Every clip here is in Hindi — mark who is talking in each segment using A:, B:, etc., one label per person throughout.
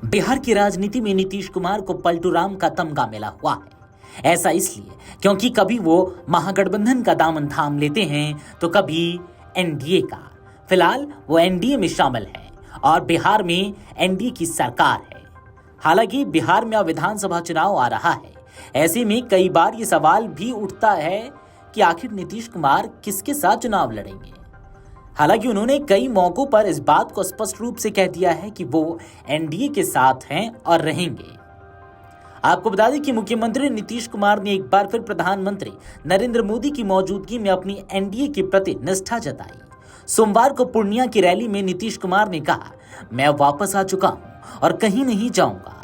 A: बिहार की राजनीति में नीतीश कुमार को पलटूराम का तमगा मिला हुआ है। ऐसा इसलिए क्योंकि कभी वो महागठबंधन का दामन थाम लेते हैं तो कभी एनडीए का। फिलहाल वो एनडीए में शामिल है और बिहार में एनडीए की सरकार है। हालांकि बिहार में अब विधानसभा चुनाव आ रहा है। ऐसे में कई बार ये सवाल भी उठता है कि आखिर नीतीश कुमार किसके साथ चुनाव लड़ेंगे। हालांकि उन्होंने कई मौकों पर इस बात को स्पष्ट रूप से कह दिया है कि वो एनडीए के साथ हैं और रहेंगे। आपको बता दें कि मुख्यमंत्री नीतीश कुमार ने एक बार फिर प्रधानमंत्री नरेंद्र मोदी की मौजूदगी में अपनी एनडीए के प्रति निष्ठा जताई। सोमवार को पूर्णिया की रैली में नीतीश कुमार ने कहा, मैं वापस आ चुका हूं और कहीं नहीं जाऊंगा।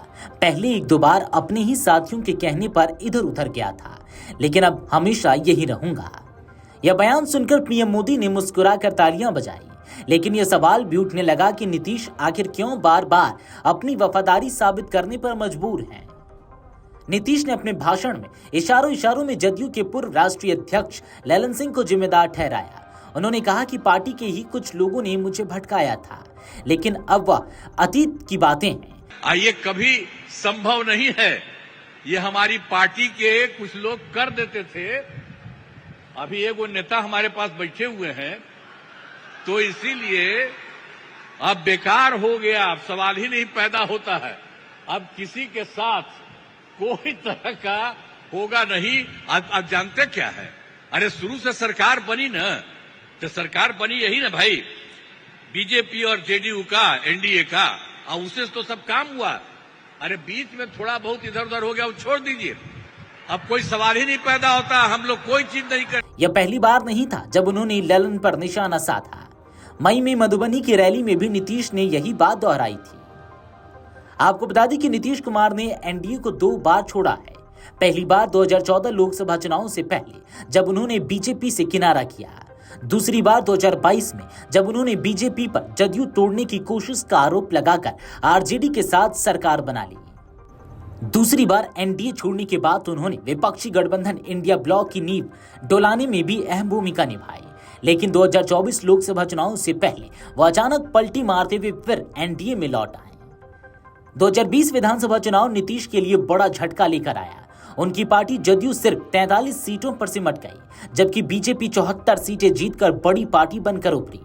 A: पहले एक दो बार अपने ही साथियों के कहने पर इधर उधर गया था, लेकिन अब हमेशा यही रहूंगा। यह बयान सुनकर पीएम मोदी ने मुस्कुराकर तालियां बजाई, लेकिन यह सवाल भी उठने लगा कि नीतीश आखिर क्यों बार बार अपनी वफादारी साबित करने पर मजबूर हैं। नीतीश ने अपने भाषण में इशारों में जदयू के पूर्व राष्ट्रीय अध्यक्ष ललन सिंह को जिम्मेदार ठहराया। उन्होंने कहा कि पार्टी के ही कुछ लोगों ने मुझे भटकाया था, लेकिन अब वह अतीत की बातें हैं।
B: ये कभी संभव नहीं है, ये हमारी पार्टी के कुछ लोग कर देते थे। अभी एक वो नेता हमारे पास बैठे हुए हैं, तो इसीलिए अब बेकार हो गया, अब सवाल ही नहीं पैदा होता है। अब किसी के साथ कोई तरह का होगा नहीं। अब जानते क्या है, अरे शुरू से सरकार बनी ना, तो सरकार बनी यही ना भाई, बीजेपी और जेडीयू का, एनडीए का, और उससे तो सब काम हुआ। अरे बीच में थोड़ा बहुत इधर उधर हो गया, वो छोड़ दीजिए, अब कोई सवाल ही नहीं पैदा होता। हम लोग कोई चीज नहीं कर।
A: यह पहली बार नहीं था जब उन्होंने ललन पर निशाना साधा। मई में मधुबनी की रैली में भी नीतीश ने यही बात दोहराई थी। आपको बता दें कि नीतीश कुमार ने एनडीए को 2 बार छोड़ा है। पहली बार 2014 लोकसभा चुनाव से पहले, जब उन्होंने बीजेपी से किनारा किया। दूसरी बार 2022 में, जब उन्होंने बीजेपी पर जदयू तोड़ने की कोशिश का आरोप लगाकर आरजेडी के साथ सरकार बना ली। दूसरी बार एनडीए छोड़ने के बाद उन्होंने विपक्षी गठबंधन इंडिया ब्लॉक की नींव डोलाने में भी अहम भूमिका निभाई। लेकिन 2024 लोकसभा चुनाव से पहले वो अचानक पलटी मारते हुए फिर एनडीए में लौट आए। 2020 विधानसभा चुनाव नीतीश के लिए बड़ा झटका लेकर आया। उनकी पार्टी जदयू सिर्फ 43 सीटों पर सिमट गई, जबकि बीजेपी 74 सीटें जीतकर बड़ी पार्टी बनकर उभरी।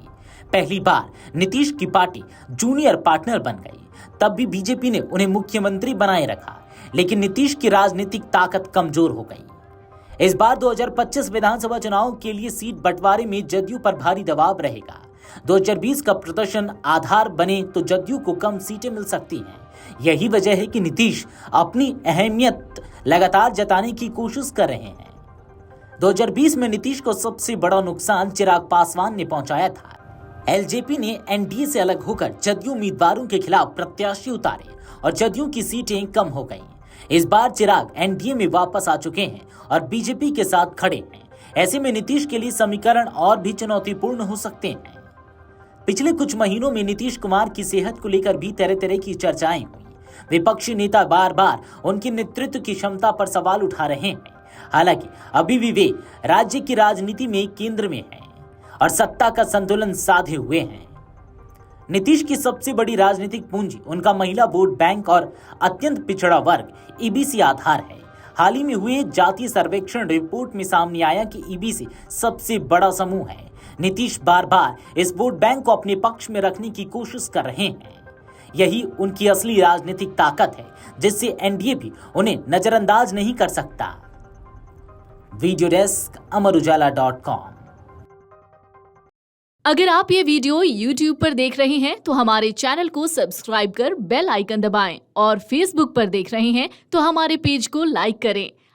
A: पहली बार नीतीश की पार्टी जूनियर पार्टनर बन गई, तब भी बीजेपी ने उन्हें मुख्यमंत्री बनाए रखा, लेकिन नीतीश की राजनीतिक ताकत कमजोर हो गई। इस बार 2025 विधानसभा चुनाव के लिए सीट बंटवारे में जदयू पर भारी दबाव रहेगा। 2020 का प्रदर्शन आधार बने तो जदयू को कम सीटें मिल सकती हैं। यही वजह है कि नीतीश अपनी अहमियत लगातार जताने की कोशिश कर रहे हैं। 2020 में नीतीश को सबसे बड़ा नुकसान चिराग पासवान ने पहुंचाया था। एलजेपी ने एनडीए से अलग होकर जदयू उम्मीदवारों के खिलाफ प्रत्याशी उतारे और जदयू की सीटें कम हो गईं। इस बार चिराग एनडीए में वापस आ चुके हैं और बीजेपी के साथ खड़े हैं। ऐसे में नीतीश के लिए समीकरण और भी चुनौतीपूर्ण हो सकते हैं। पिछले कुछ महीनों में नीतीश कुमार की सेहत को लेकर भी तरह तरह की चर्चाएं हुई। विपक्षी नेता बार बार उनकी नेतृत्व की क्षमता पर सवाल उठा रहे हैं। हालांकि अभी भी वे राज्य की राजनीति में केंद्र में हैं और सत्ता का संतुलन साधे हुए हैं। नीतीश की सबसे बड़ी राजनीतिक पूंजी उनका महिला वोट बैंक और अत्यंत पिछड़ा वर्ग ईबीसी आधार है। हाल ही में हुए जातीय सर्वेक्षण रिपोर्ट में सामने आया कि ईबीसी सबसे बड़ा समूह है। नीतीश बार बार इस वोट बैंक को अपने पक्ष में रखने की कोशिश कर रहे हैं। यही उनकी असली राजनीतिक ताकत है, जिससे एनडीए भी उन्हें नजरअंदाज नहीं कर सकता। Video desk amarujala.com।
C: अगर आप ये वीडियो YouTube पर देख रहे हैं तो हमारे चैनल को सब्सक्राइब कर बेल आइकन दबाएं और Facebook पर देख रहे हैं तो हमारे पेज को लाइक करें।